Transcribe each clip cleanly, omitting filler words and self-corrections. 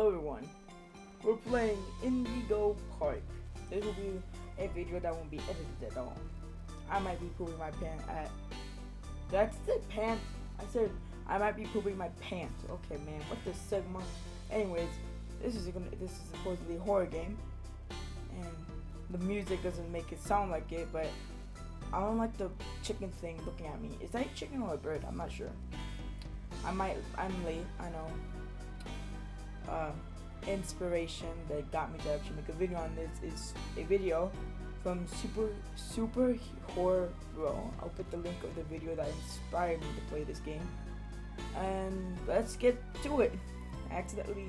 Hello everyone, we're playing Indigo Park. This will be a video that won't be edited at all. I might be pooping my pants at... Did I say pants? I said I might be pooping my pants. Okay man, what the sigma? Anyways, this is supposedly a horror game. And the music doesn't make it sound like it, but I don't like the chicken thing looking at me. Is that a chicken or a bird? I'm not sure. I'm late, I know. Inspiration that got me to actually make a video on this is a video from Super Horror Bro. I'll put the link of the video that inspired me to play this game. And let's get to it. I accidentally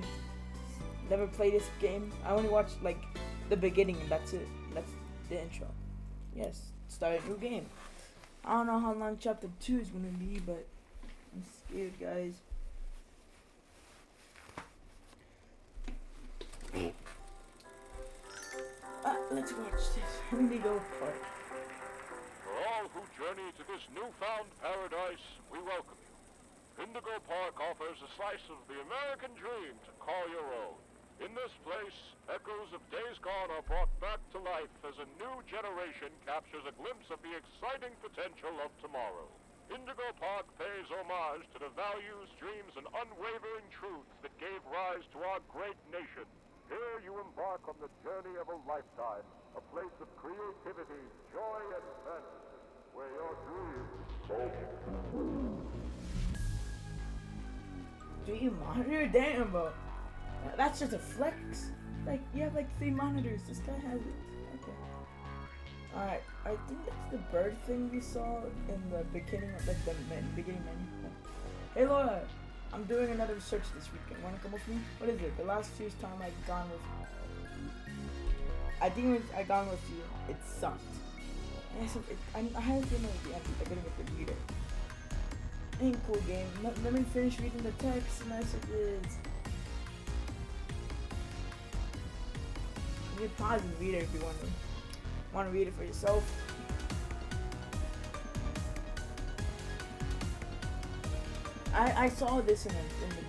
never played this game. I only watched like the beginning and that's it. That's the intro. Yes, start a new game. I don't know how long chapter 2 is gonna be, but I'm scared, guys. Let's watch this. Indigo Park. For all who journey to this newfound paradise, we welcome you. Indigo Park offers a slice of the American dream to call your own. In this place, echoes of days gone are brought back to life as a new generation captures a glimpse of the exciting potential of tomorrow. Indigo Park pays homage to the values, dreams, and unwavering truths that gave rise to our great nation. Here you embark on the journey of a lifetime, a place of creativity, joy, and fantasy, where your dreams... Do you monitor? Damn, bro. That's just a flex. Like, you have like 3 monitors. This guy has it. Okay. Alright, I think that's the bird thing we saw in the beginning of like the beginning menu. Hey Laura, I'm doing another search this weekend. Wanna come with me? What is it? The last few times I've gone with I gone with you. It sucked. And I had a feeling it would be empty. I couldn't get the reader. Ain't cool game. Let me finish reading the text messages. You can pause and read it if you want to read it for yourself. I saw this in the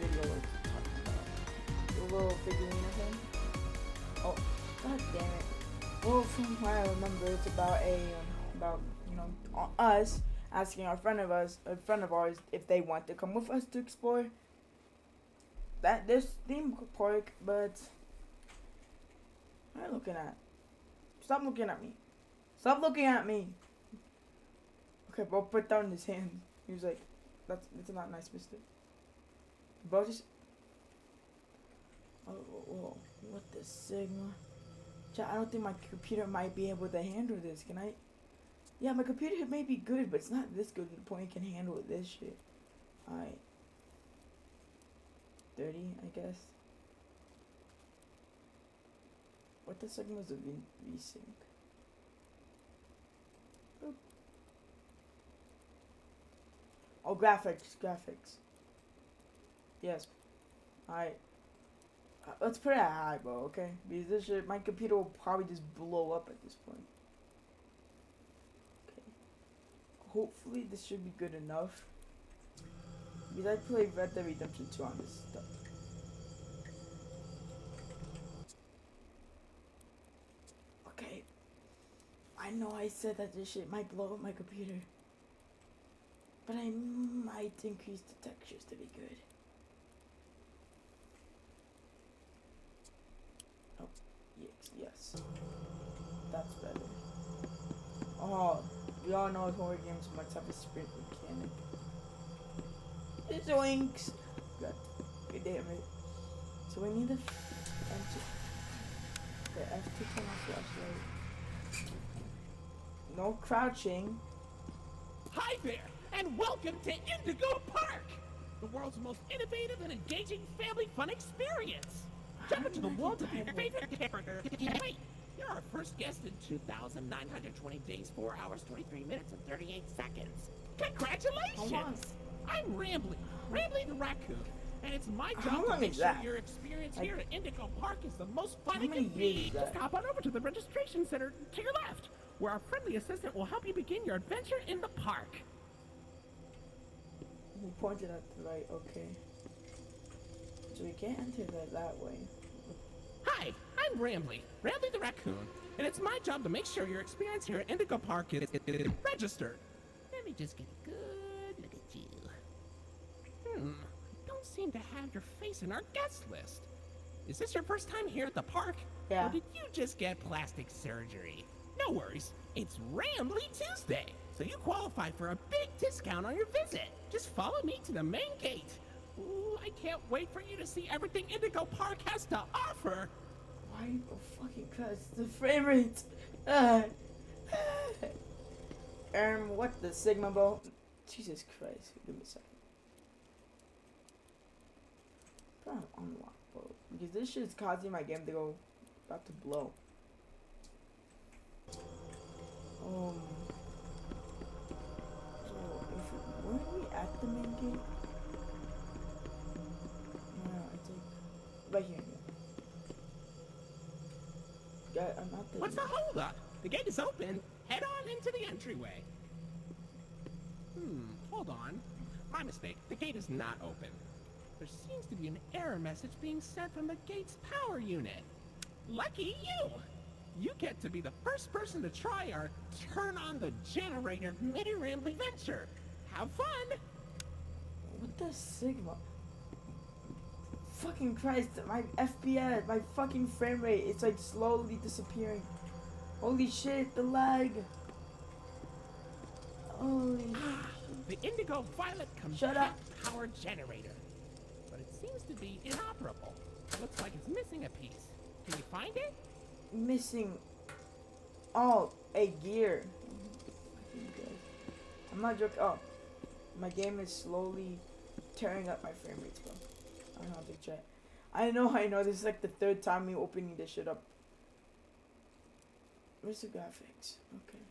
video like talking about the little figurine of him. Oh, god damn it! Well, from what I remember, it's about us asking a friend of ours, if they want to come with us to explore this theme park. But what are you looking at? Stop looking at me! Stop looking at me! Okay, bro, put down his hand. He was like, That's not nice, mister. Bro, just... Oh, what the sigma? I don't think my computer might be able to handle this. Can I? Yeah, my computer may be good, but it's not this good to the point it can handle this shit. Alright. 30, I guess. What the sigma is a V-Sync? Oop. Oh, graphics. Yes. Alright. Let's put it at high, bro, okay? Because this shit, my computer will probably just blow up at this point. Okay. Hopefully this should be good enough. Because I played Red Dead Redemption 2 on this stuff. Okay. I know I said that this shit might blow up my computer. But I might increase the textures to be good. Oh, yes. That's better. Oh, we all know horror games must have a sprint mechanic. It's Zoinks! God damn it. So we need the F2 turn off flashlight. No crouching. Hi there! And welcome to Indigo Park! The world's most innovative and engaging family fun experience! Jump into the world of your favorite character. Wait, you're our first guest in 2,920 days, 4 hours, 23 minutes, and 38 seconds. Congratulations! I'm Rambly the raccoon, and it's my job to make sure your experience here at Indigo Park is the most fun it can be. Just hop on over to the registration center to your left, where our friendly assistant will help you begin your adventure in the park. He pointed at the right, okay. So we can't enter that way. Hi, I'm Rambly the raccoon, and it's my job to make sure your experience here at Indigo Park is registered. Let me just get a good look at you. Don't seem to have your face in our guest list. Is this your first time here at the park? Yeah. Or did you just get plastic surgery? No worries, it's Rambly Tuesday, so you qualify for a big discount on your visit. Just follow me to the main gate. Ooh, I can't wait for you to see everything Indigo Park has to offer. Why? Oh, fucking Christ. The frame rate. What the Sigma ball? Jesus Christ. Give me a second. Put on unlock, bro. Because this shit's causing my game to go about to blow. So, weren't we at the main gate? No, it's like right here. I'm not there. What's the holdup? The gate is open. Head on into the entryway. Hold on. My mistake. The gate is not open. There seems to be an error message being sent from the gate's power unit. Lucky you! You get to be the first person to try our turn on the generator mini Rambly venture. Have fun! What the Sigma? Fucking Christ, my FPS, my fucking frame rate, it's like slowly disappearing. Holy shit, the lag. Holy shit. The Indigo Violet Shut up. compact power generator. But it seems to be inoperable. Looks like it's missing a piece. Can you find it? Missing. Oh, a gear. I'm not joking. Oh, my game is slowly tearing up my frame rates, bro. I don't know how to check. I know. This is like the third time me opening this shit up. Where's the graphics? Okay.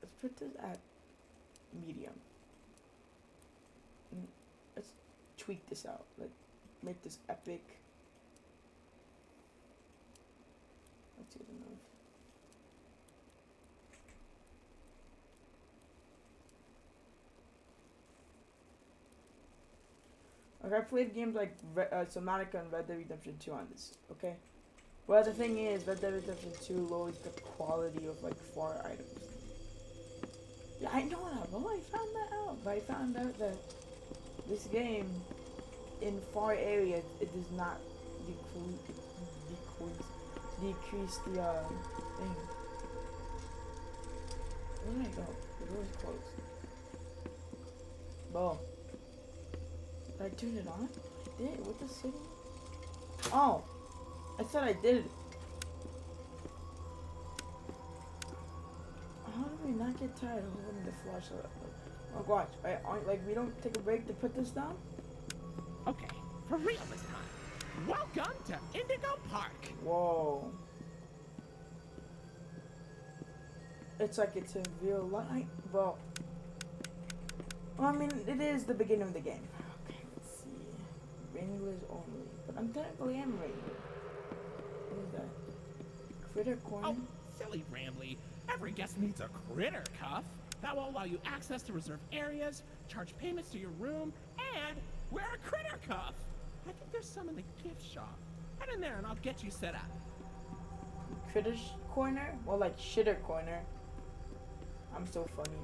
Let's put this at medium. Let's tweak this out. Like, make this epic. That's good enough. Like, I played games like Subnautica and Red Dead Redemption 2 on this, okay? Well, the thing is, Red Dead Redemption 2 lowers the quality of, like, far items. Yeah, I know that, bro. I found that out. But I found out that this game, in far areas, it does not decrease the, thing. Where did I go? The door's closed. Bro. Did I turn it on? I did. What the city? Oh, I thought I did. How do we not get tired of holding the flashlight? Oh, watch. Like, we don't take a break to put this down? Okay, for real this time. Welcome to Indigo Park. Whoa. It's like it's in real life. Well, I mean, it is the beginning of the game. Wranglers only. But I'm technically am Wrangler. What is that? Critter corner? Oh, silly Rambly. Every guest needs a critter cuff. That will allow you access to reserved areas, charge payments to your room, and wear a critter cuff. I think there's some in the gift shop. Head in there and I'll get you set up. Critter corner? Well, like shitter corner. I'm so funny.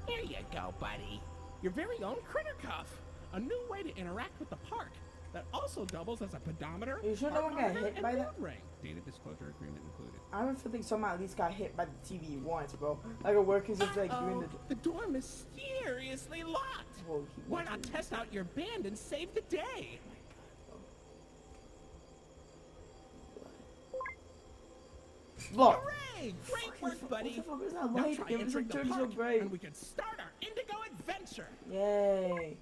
Here you go, buddy. Your very own critter cuff. A new way to interact with the park that also doubles as a pedometer. You sure no one got hit by that? Ring. Data disclosure agreement included. I have a feeling someone at least got hit by the TV once, bro. Like a worker's just like doing the door mysteriously locked. Whoa, Why not test out your band and save the day? Look. Hooray! Great work, buddy. What the fuck is that Now light? try Give us a entering the turn so park, bright. and we can start our Indigo adventure. Yay.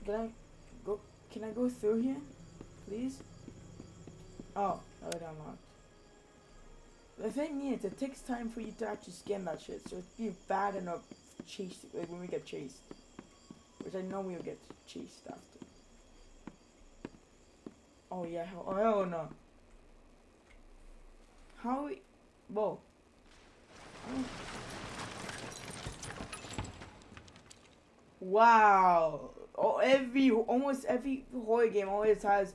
Can I go through here? Please? Oh, already unlocked. The thing is, it takes time for you to actually scan that shit, so it'd be bad enough chased, like when we get chased. Which I know we'll get chased after. Oh yeah, hell no. How we... Whoa. Wow. Almost every horror game always has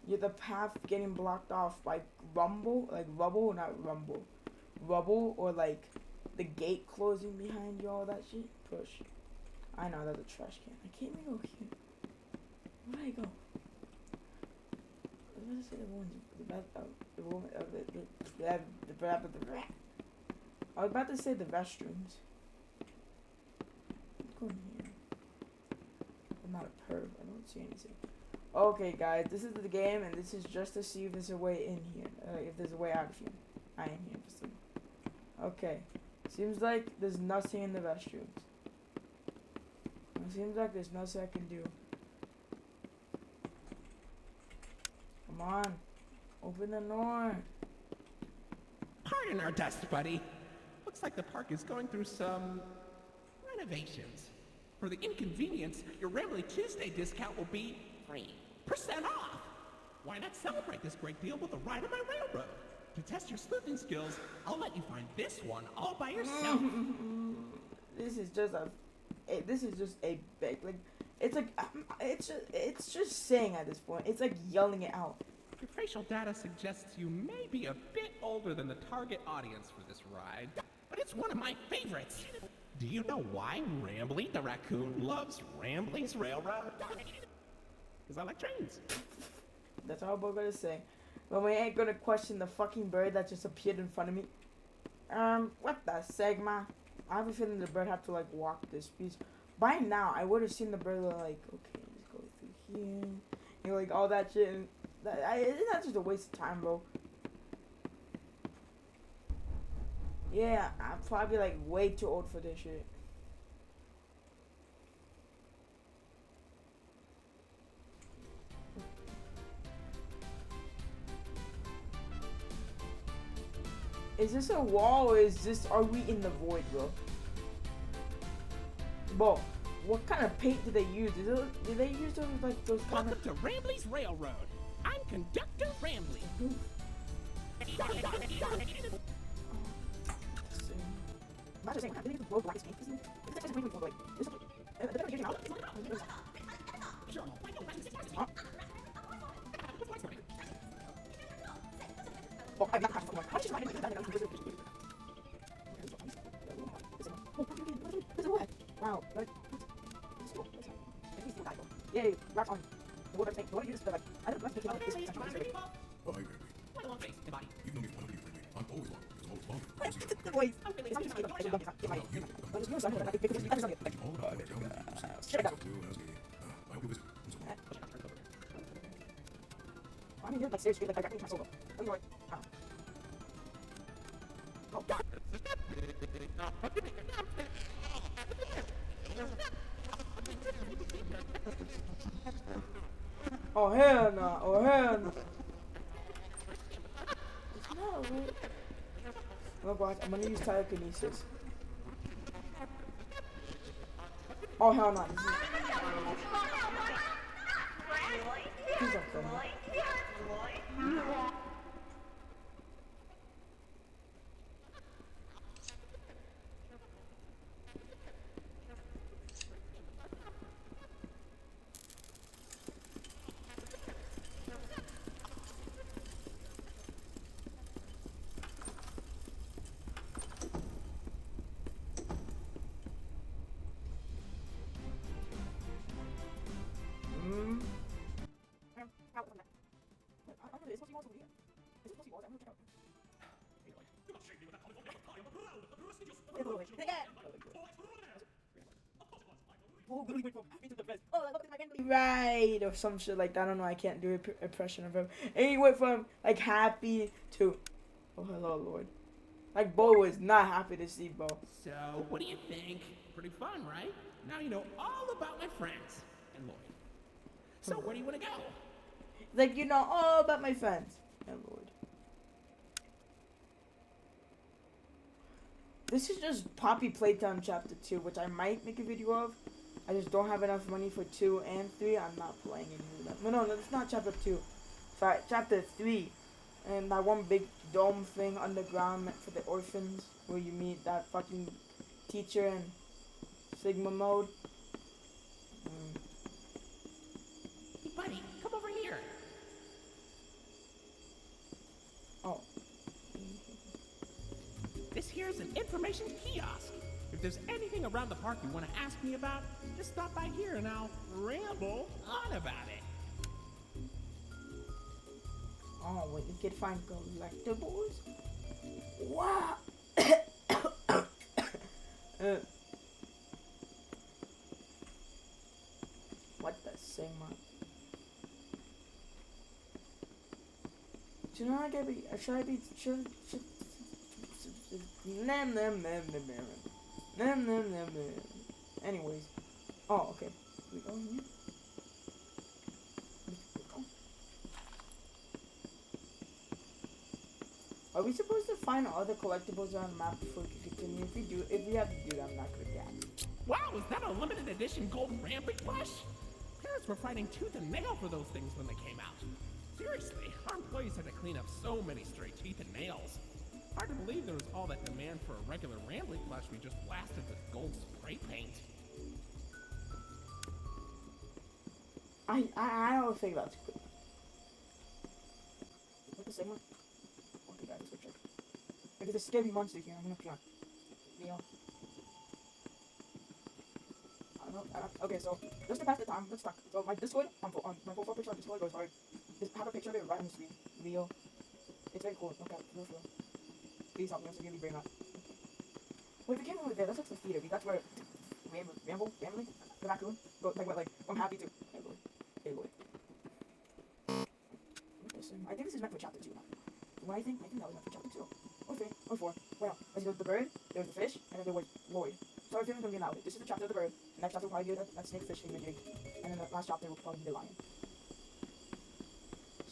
the path getting blocked off by rubble, or like the gate closing behind you, all that shit. Push. I know that's a trash can. I can't even go here. Where do I go? I was gonna say I was about to say the restrooms. Let's go in here. I'm not a perv. I don't see anything. Okay, guys, this is the game, and this is just to see if there's a way in here. If there's a way out of here. I am here for some. Okay. Seems like there's nothing in the restrooms. It seems like there's nothing I can do. Come on. Open the door. Pardon our dust, buddy. Looks like the park is going through some renovations. For the inconvenience, your Rambly Tuesday discount will be 3% off. Why not celebrate this great deal with a ride on my railroad? To test your sleuthing skills, I'll let you find this one all by yourself. This is just a big, like, it's just saying at this point. It's like yelling it out. Your facial data suggests you may be a bit older than the target audience for this ride, but it's one of my favorites. Do you know why Rambly the raccoon loves Rambly's Railroad? Because I like trains. That's all I'm gonna say. But we ain't gonna question the fucking bird that just appeared in front of me. What the Sigma? I have a feeling the bird had to like walk this piece. By now, I would have seen the bird like, okay, let's go through here, and like all that shit. And that's just a waste of time, bro. Yeah, I'm probably like way too old for this shit. Is this a wall or are we in the void, bro? Bro, what kind of paint did they use? Do they use those like those kind Welcome to Rambly's Railroad. I'm Conductor Rambly. Wow. Yay, rock on. What do I use for like? I don't know. Oh, hey, baby. You've known me for 100 years, baby. I'm always wrong. It's always wrong. The voice. I'm here like seriously, like I got my solo. I'm going. Oh God. Oh hell no! Oh hell no! No, wait. Oh gosh, I'm gonna use telekinesis. Oh hell no! Please don't kill me. Right, or some shit like that. I don't know. I can't do an impression of him. And he went from like happy to, oh hello Lord. Like Bo was not happy to see Bo. So, what do you think? Pretty fun, right? Now you know all about my friends and Lloyd. So, where do you want to go? Like, you know all about my friends and Lord. This is just Poppy Playtime Chapter 2, which I might make a video of. I just don't have enough money for 2 and 3. I'm not playing any of them. No, it's not Chapter 2. Sorry, Chapter 3. And that one big dome thing underground meant for the orphans, where you meet that fucking teacher in Sigma mode. Hey, buddy, come over here. Oh. This here's an information kiosk. If there's anything around the park you want to ask me about, just stop by here and I'll ramble on about it. Oh, wait, you can find collectibles? Wow! What the sigma? Should I be, should I be, should, anyways. Oh, okay. We go in here? Are we supposed to find other collectibles on the map before we can continue? If we have to do that, I'm not gonna get it. Wow, is that a limited edition gold ramping plush? Parents were fighting tooth and nail for those things when they came out. Seriously, our employees had to clean up so many stray teeth and nails. Hard to believe there was all that demand for a regular rambling plush we just blasted with gold spray paint. I don't think that's good. What the same one? Okay, guys, let's go check. Because there's scary monster here. I'm gonna try. Neo. Okay, so just to pass the time, let's talk. So my Discord, on my profile picture on Discord goes hard. Just have a picture of it right on the screen. Leo. It's very cool. Okay, real. Please help me. I'm severely brain rot. Okay. Wait, we came over there. That's like the theater. That's where rambling, the raccoon. Go like I'm happy to. Hey boy. I think this is meant for chapter 2 now. What I think that was meant for chapter 2. Or 3, or 4. Well, as you go to the bird, there was the fish, and then there was Lloyd. So I think it's gonna be an outlet. This is the chapter of the bird. The next chapter will probably be that snake fish imagery. And then the last chapter will probably be the lion.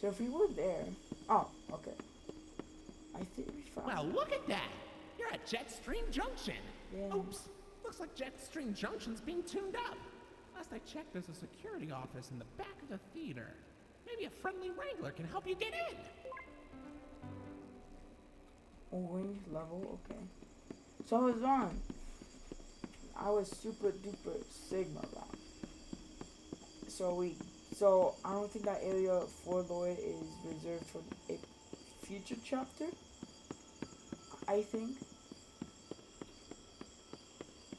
So if we were there. Oh, okay. I think we found. Well, look at that! You're at Jetstream Junction! Yeah. Oops! Looks like Jetstream Junction's being tuned up. Last I checked, there's a security office in the back of the theater. Maybe a friendly wrangler can help you get in. Orange level, okay. So I was on. I was super duper Sigma round. So I don't think that area for Lloyd is reserved for a future chapter. I think.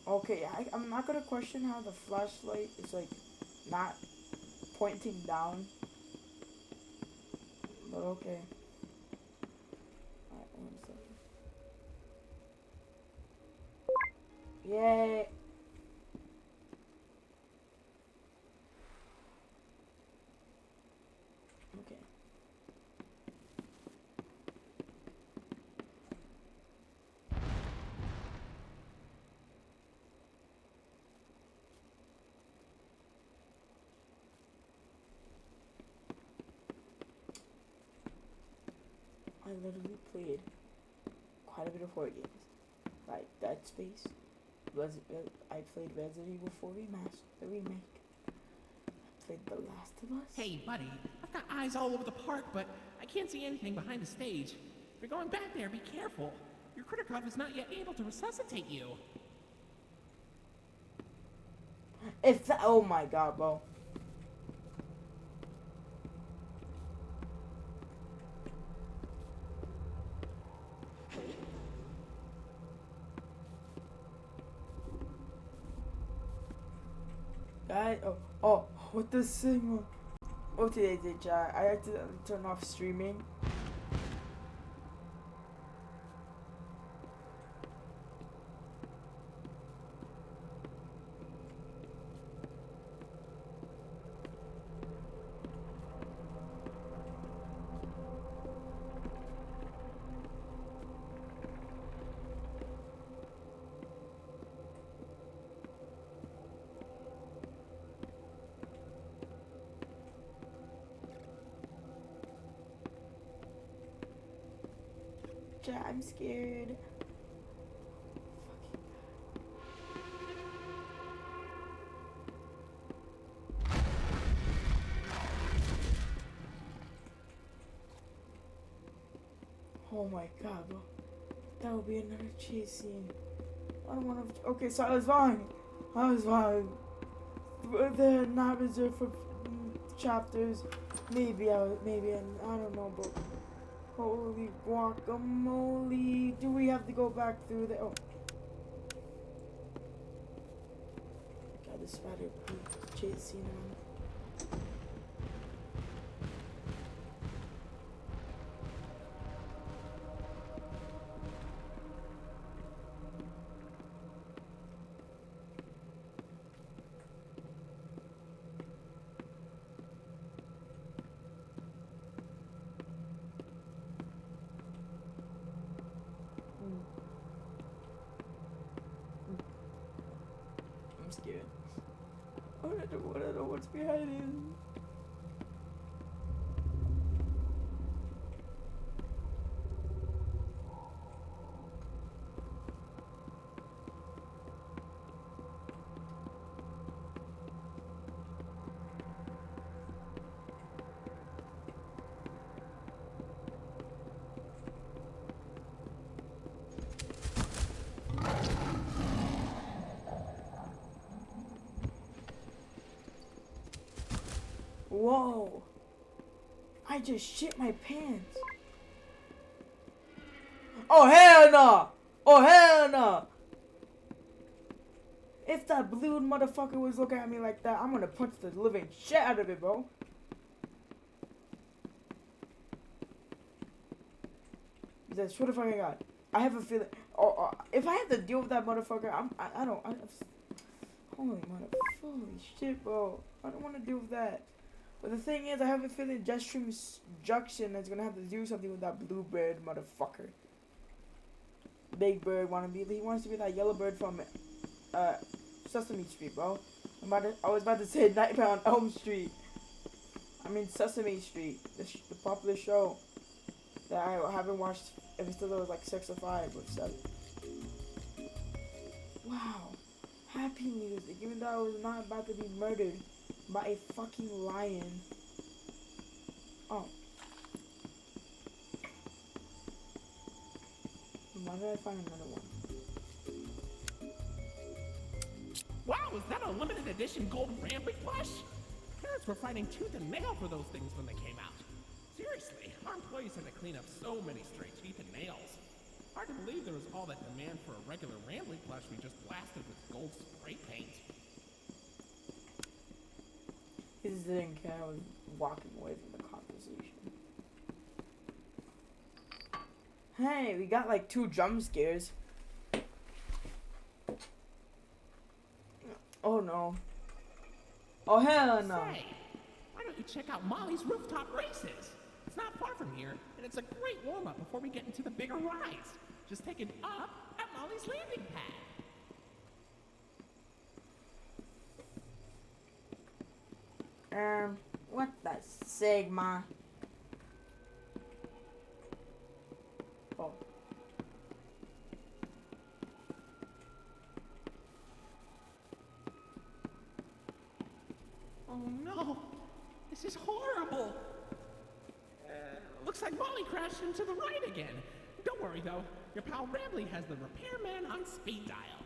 Okay, I'm not gonna question how the flashlight is like not pointing down. But okay. Alright, 1 second. Yay! Okay. I literally played quite a bit of horror games, like Dead Space. I played Resident Evil 4 the remake. I played The Last of Us. Hey, buddy, I've got eyes all over the park, but I can't see anything behind the stage. If you're going back there, be careful. Your critter cuff is not yet able to resuscitate you. Oh my god, bro. Guys, what the signal? Oh, today's a chat. I had to turn off streaming. Chat, I'm scared. Oh my god, bro. That would be another chase scene. I don't want to. Okay, so I was wrong. they're not reserved for chapters. Maybe I don't know, but holy guacamole! Do we have to go back through there? Oh, God, the spider keeps chasing him. I'm scared. I don't know what's behind him. Whoa! I just shit my pants. Oh hell no! Oh hell no! If that blue motherfucker was looking at me like that, I'm gonna punch the living shit out of it, bro. I swear to fucking God, I have a feeling. If I have to deal with that motherfucker, holy shit, bro. I don't want to deal with that. But the thing is, I have a feeling Jetstream's Junction is gonna have to do something with that blue bird motherfucker. Big Bird he wants to be that yellow bird from Sesame Street, bro. I was about to say Nightmare on Elm Street. I mean Sesame Street, the popular show that I haven't watched ever since I was like 6 or 5 or 7. Wow, happy music, even though I was not about to be murdered by a fucking lion. Oh. Why did I find another one? Wow, is that a limited edition gold rambling plush? Parents were fighting tooth and nail for those things when they came out. Seriously, our employees had to clean up so many stray teeth and nails. Hard to believe there was all that demand for a regular rambling plush we just blasted with gold spray paint. He just didn't care. I was walking away from the conversation. Hey, we got like 2 jump scares. Oh no. Oh hell no. Say, why don't you check out Molly's Rooftop Races? It's not far from here, and it's a great warm-up before we get into the bigger rides. Just take it up at Molly's landing pad. What the Sigma? Oh. Oh no, this is horrible. Looks like Molly crashed into the ride again. Don't worry though, your pal Rambley has the repairman on speed dial.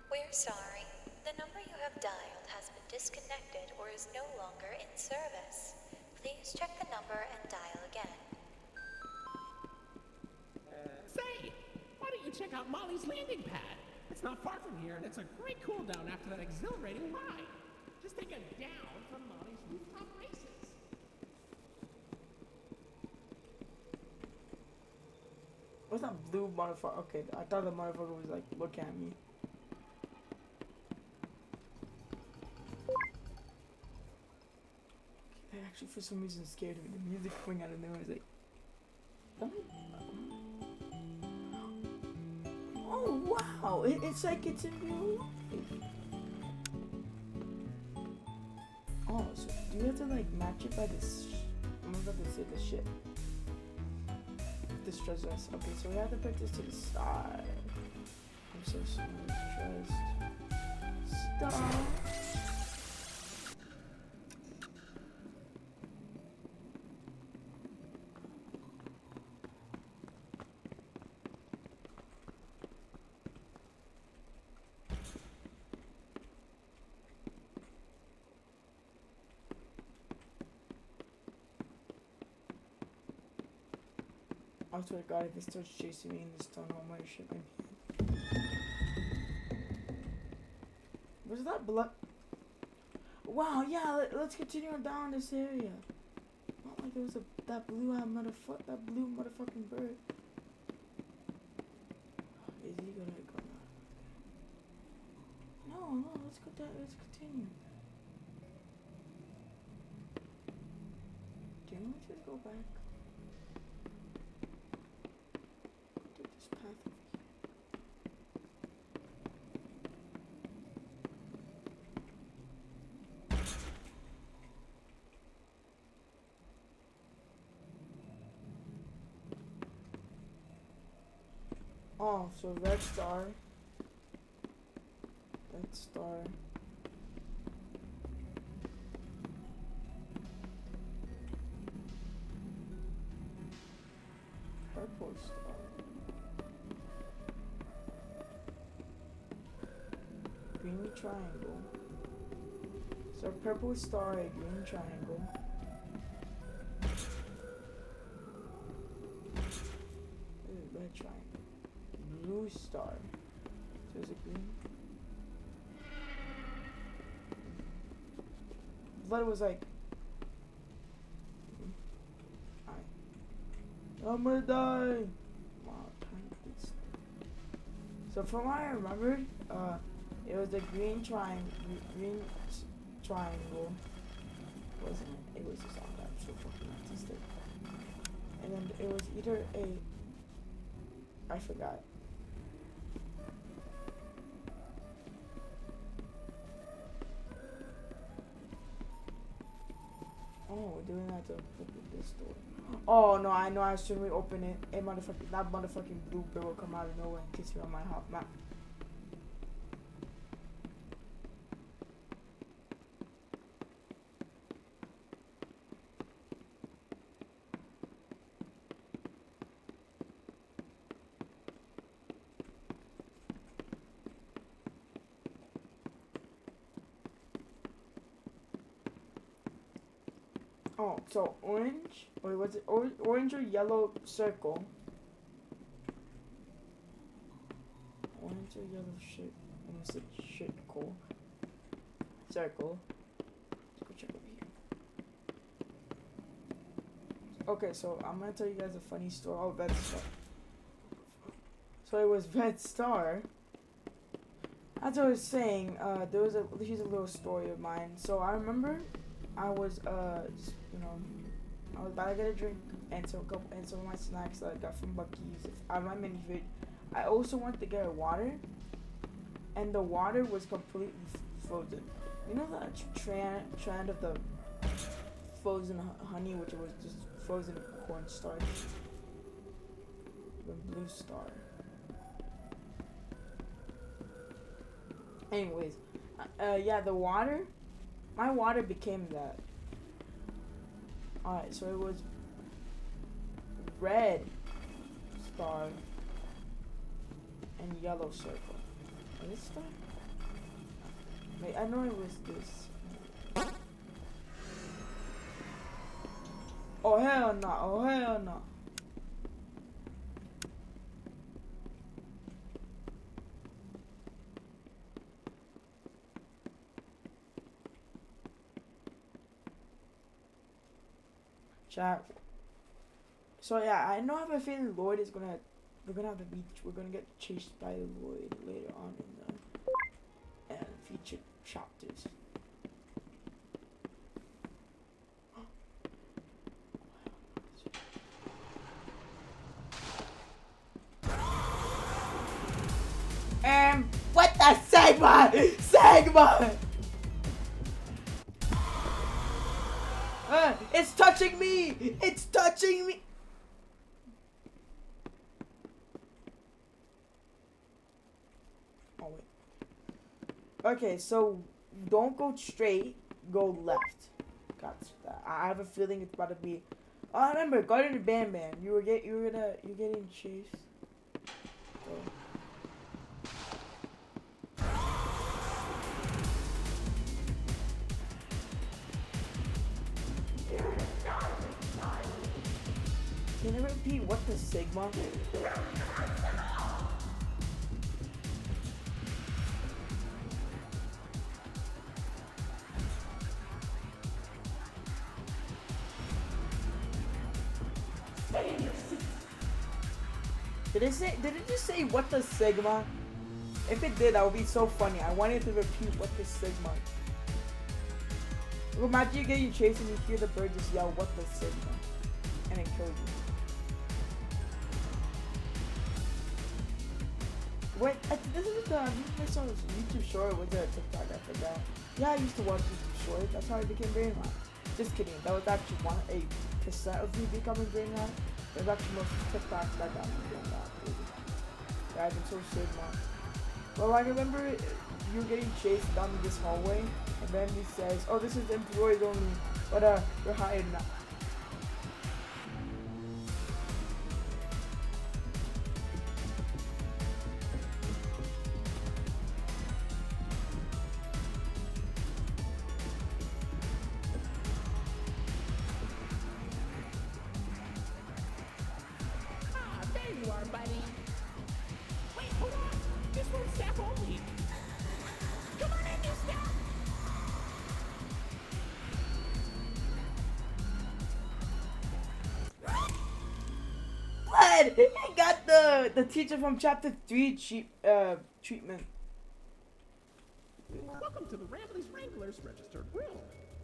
We're sorry. The number you have dialed has been disconnected or is no longer in service. Please check the number and dial again. Say, why don't you check out Molly's landing pad? It's not far from here, and it's a great cool down after that exhilarating ride. Just take a down from Molly's Rooftop Races. What's that blue motherfucker? Okay, I thought the motherfucker was like looking at me. That actually for some reason scared me. The music coming out of nowhere is like. Oh wow! It's like it's in real life. Oh, so do you have to like match it by this? I'm about to say the shit. This treasure. Okay, so we have to put this to the side. I'm so sorry. Just stop. I swear to God, if it starts chasing me in this tunnel, I might shit my pants. Was that blood? Wow, yeah, let's continue on down this area. Not like there was that blue motherfucking bird. Is he gonna go now? No, let's go down, let's continue. Do you want to go back? Take this path over here. Oh, so red star. Red star. Purple star. Green triangle. So purple star, a green triangle. Red triangle. Blue star. So is it green? Blood was like. I'm gonna die. Wow, time please. So from what I remembered, it was a green triangle. Wasn't it? It was a song. I'm so fucking artistic. And then it was either I forgot. Oh, we're doing that to open this door. Oh no, I know I shouldn't open it. That motherfucking blue bird will come out of nowhere and kiss me on my hot mouth. Oh, so orange. Wait, what's it? Orange or yellow circle? Orange or yellow shit? Almost said shit. Cool. Circle. Let's go check over here. Okay, so I'm gonna tell you guys a funny story. Oh, Red Star. So it was Red Star. As I was saying, here's a little story of mine. So I remember I was I was about to get a drink and some of my snacks that I got from Buc-ee's. On my mini fridge, I also wanted to get water, and the water was completely frozen. You know that trend of the frozen honey, which was just frozen cornstarch, the blue star. Anyways, yeah, my water became that. Alright, so it was red star and yellow circle. This star? Wait, I know it was this. Oh hell no, oh hell no. Chat. So yeah, I know I have a feeling Lloyd is we're gonna get chased by Lloyd later on in the featured chapters. What the Sigma? It's touching me! It's touching me! Oh wait. Okay, so don't go straight, go left. Got that. I have a feeling it's about to be. Oh, remember, Garden and Bam Bam. You're getting chased. So. Can you repeat what the Sigma? Did it just say what the Sigma? If it did, that would be so funny. I wanted to repeat what the Sigma. Imagine you getting chased and you hear the bird just yell what the Sigma. And it kills you. Wait, this is the YouTube short. Was it a TikTok? I forgot. Yeah, I used to watch YouTube short. That's how I became brainwashed. Just kidding. That was actually 1% of me becoming brainwashed. There's actually most TikToks that got me doing that. Yeah, I've been so Sigma. Well, I remember you were getting chased down this hallway, and then he says, "Oh, this is employees only, but we're hired now." There you are, buddy. Wait, hold on. This one's staff only. Come on in, new staff. Blood! He got the teacher from chapter 3 treatment. Welcome to the Rambley's Wranglers registered room.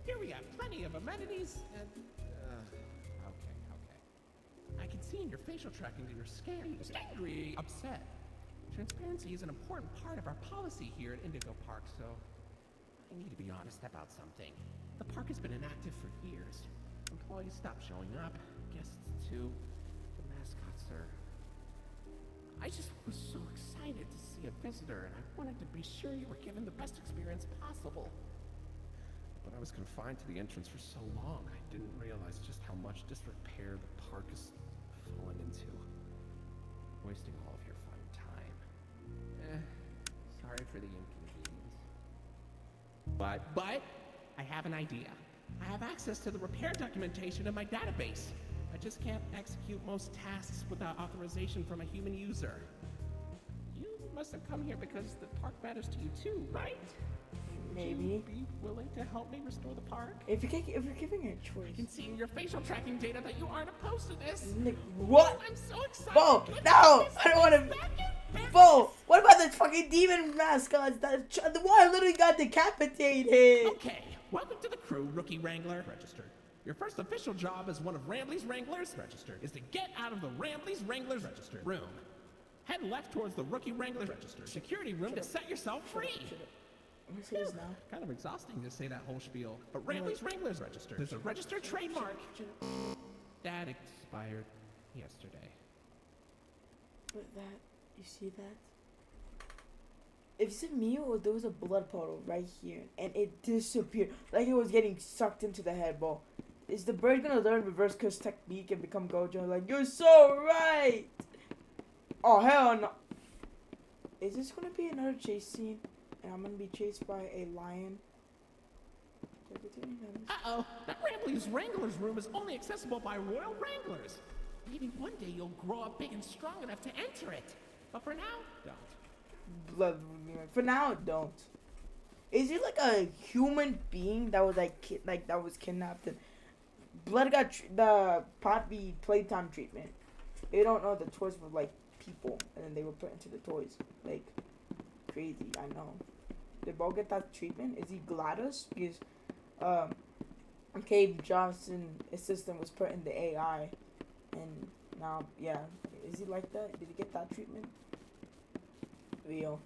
Here we have plenty of amenities and... Okay. I can see in your facial tracking that you're scared, angry, upset. Transparency is an important part of our policy here at Indigo Park, so I need to be honest about something. The park has been inactive for years. Employees stopped showing up, guests too. The mascots are... I just was so excited to see a visitor, and I wanted to be sure you were given the best experience possible. But I was confined to the entrance for so long, I didn't realize just how much disrepair the park has fallen into. Wasting all of your fun time. Sorry for the inconvenience. But, I have an idea. I have access to the repair documentation in my database. I just can't execute most tasks without authorization from a human user. You must have come here because the park matters to you too, right? Maybe. Would you be willing to help me restore the park? If you're giving her a choice. I can see in your facial tracking data that you aren't opposed to this. What? I'm so excited. Bo, Let's no! get this I don't want to. back in business. Bo, what about the fucking demon mascots? The one literally got decapitated. Okay, welcome to the crew, Rookie Wrangler. Registered. Your first official job as one of Rambley's Wranglers, registered, is to get out of the Rambley's Wranglers, registered, room. Head left towards the Rookie Wranglers, registered, security room to set yourself free. I'm gonna say this now. Kind of exhausting to say that whole spiel, but Rambley's Wranglers, registered. There's a registered trademark. That expired yesterday. But you see that? If it's me or there was a blood puddle right here and it disappeared, like it was getting sucked into the head, bro. Is the bird gonna learn reverse curse technique and become Gojo? Like, you're so right! Oh, hell no. Is this gonna be another chase scene? And I'm gonna be chased by a lion? Uh-oh, that Rambley's Wranglers room is only accessible by Royal Wranglers. Maybe one day you'll grow up big and strong enough to enter it. But for now, don't. Blood. For now, don't. Is he like a human being that was that was kidnapped and Blood got the Poppy playtime treatment? They don't know the toys were like people, and then they were put into the toys. Like crazy, I know. Did Bo get that treatment? Is he GLaDOS? Because Cave Johnson assistant was put in the AI, and now yeah, is he like that? Did he get that treatment? Real.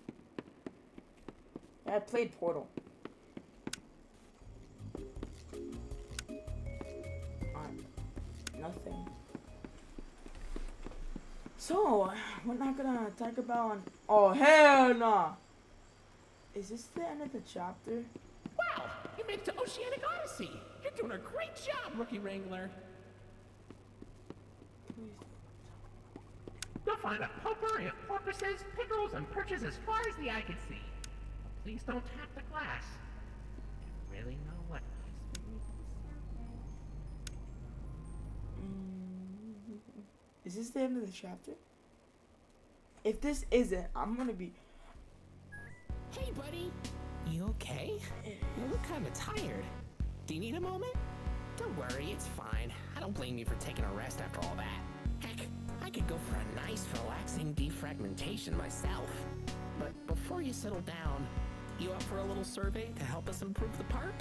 I played Portal. Nothing. So, we're not gonna talk about. Oh, hell nah! Is this the end of the chapter? Wow, you made it to Oceanic Odyssey. You're doing a great job, Rookie Wrangler. Please. You'll find a potpourri of porpoises, pickerels, and perches as far as the eye can see. But please don't tap the glass. You really know what Is this the end of the chapter? If this isn't, I'm gonna be. Hey, buddy. You okay? You look kind of tired. Do you need a moment? Don't worry, it's fine. I don't blame you for taking a rest after all that. Heck, I could go for a nice, relaxing defragmentation myself. But before you settle down, you up for a little survey to help us improve the park?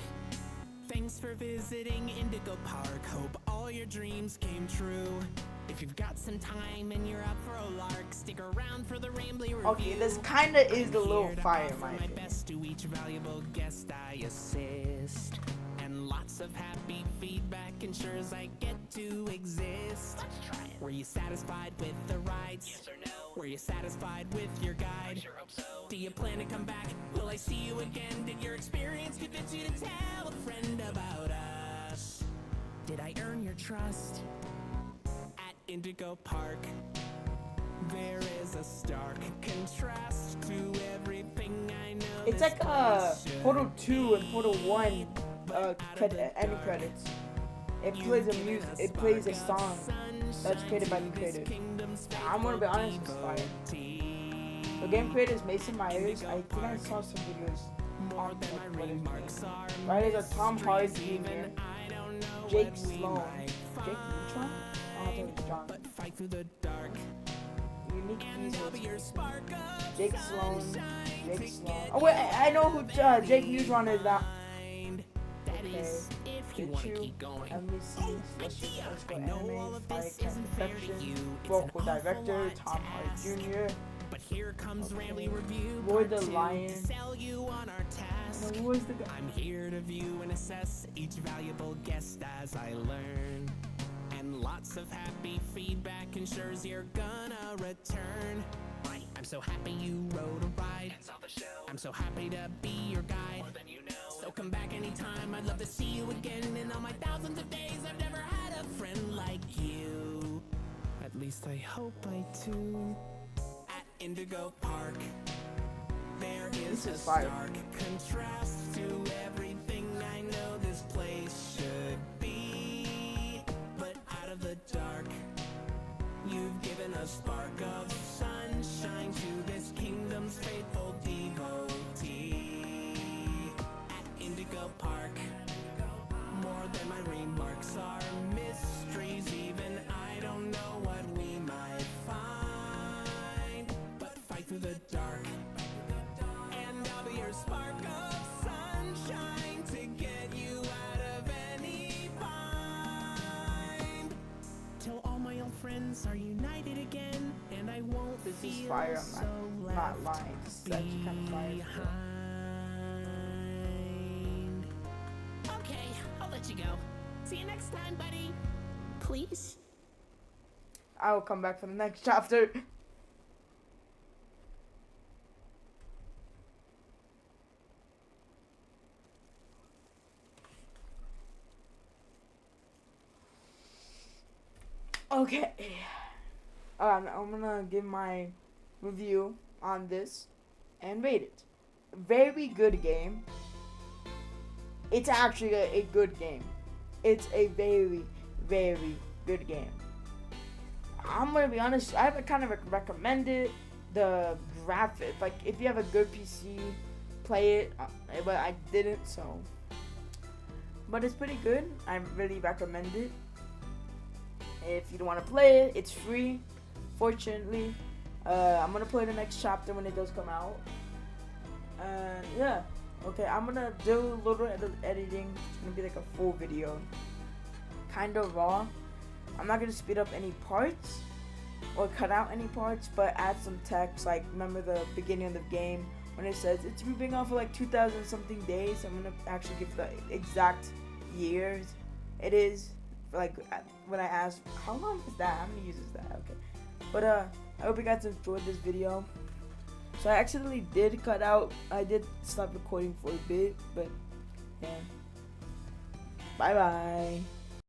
Thanks for visiting Indigo Park. Hope all your dreams came true. If you've got some time and you're up for a lark, stick around for the Rambly review. Okay, this kinda is the little fire, my best to each valuable guest I assist. And lots of happy feedback ensures I get to exist. Let's try it. Were you satisfied with the rides? Yes or no? Were you satisfied with your guide? I sure hope so. Do you plan to come back? Will I see you again? Did your experience convince you to tell a friend about us? Did I earn your trust? At Indigo Park, there is a stark contrast to everything I know. It's like Portal 2 and Portal 1 end credits. It plays a music. It plays a song that's created by the creator. I'm gonna be honest, it's fire. The game creator is Mason Myers. I think I saw some videos on Twitter. Writers are Tom Hardy Jr., Jake Sloan, Jake Neutron. Oh, I thought it was John. Unique Features. Jake Sloan. Oh wait, I know who Jake Neutron is now. Okay. MVC, let's go anime, Fire Camp Perfection, vocal director, Tom Hardy Jr. But here comes Rambly Review. Roy the Lion. Sell you on our task. Who was the guy? I'm here to view and assess each valuable guest as I learn. And lots of happy feedback ensures you're gonna return. Right. I'm so happy you rode a ride and saw the show. I'm so happy to be your guide. More than you know. So come back anytime. I'd love to see you again. In all my thousands of days, I've never had a friend like you. At least I hope I do. At Indigo Park, there is a stark contrast to everything I know this place should be. But out of the dark, you've given a spark of sunshine to this kingdom's faithful devotee. At Indigo Park, more than my remarks are mysteries. Even I don't know what we might find. But fight through the dark, and I'll be your spark of sunshine to get you out of any bind. Till all my old friends are united again, and I won't This is feel fire. so I'm not lying. This is actually kind of fire. behind. Okay, I'll let you go. See you next time, buddy. Please. I will come back for the next chapter. Okay. I'm gonna give my review on this and rate it. Very good game. It's actually a good game. It's a very, very good game. I'm gonna be honest, I would kind of recommend it. The graphic, like if you have a good PC, play it. But I didn't, so. But it's pretty good. I really recommend it. If you don't want to play it, it's free. Fortunately, I'm gonna play the next chapter when it does come out. And yeah, okay, I'm gonna do a little editing. It's gonna be like a full video, kind of raw. I'm not gonna speed up any parts or cut out any parts, but add some text. Like remember the beginning of the game when it says it's been on for like 2,000 something days. I'm gonna actually give the exact years it is. Like when I asked how long is that, how many years is that? Okay, but I hope you guys enjoyed this video. So I accidentally did cut out. I did stop recording for a bit, but yeah. Bye bye.